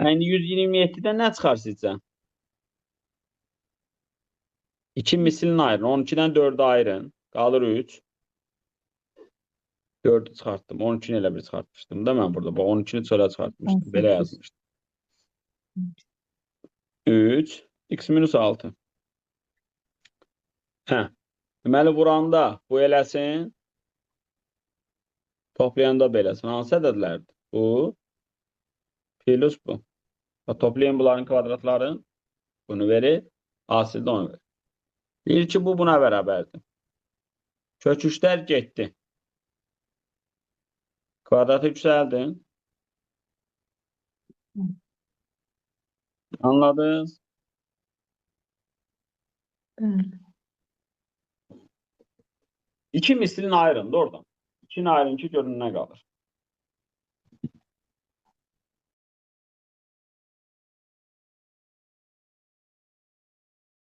Yani 127'den nə çıxar sizcə? 2 mislini ayırın. 12'den 4'ü ayırın. Qalır 3. 4'ü çıxartdım. 12'ni elə bir çıxartmışdım da mən burada. Bax 12'ni çölə çıxartmışdım. Belə 18. yazmışdım. 3 x minus 6. Hə. Deməli vuranda bu eləsin. Toplayanda beləsin. Hansı ədədlərdir? Bu plus bu. Toplayın bunların kvadratların. Bunu verir. Hasildə onu verir. Deyir ki bu buna bərabərdir. Köküşlər getdi. Kvadratı yüksəldin. Anladınız? Bəli. 2 mislini ayırın da oradan. 2'ni ayırın ki görün nə qalır.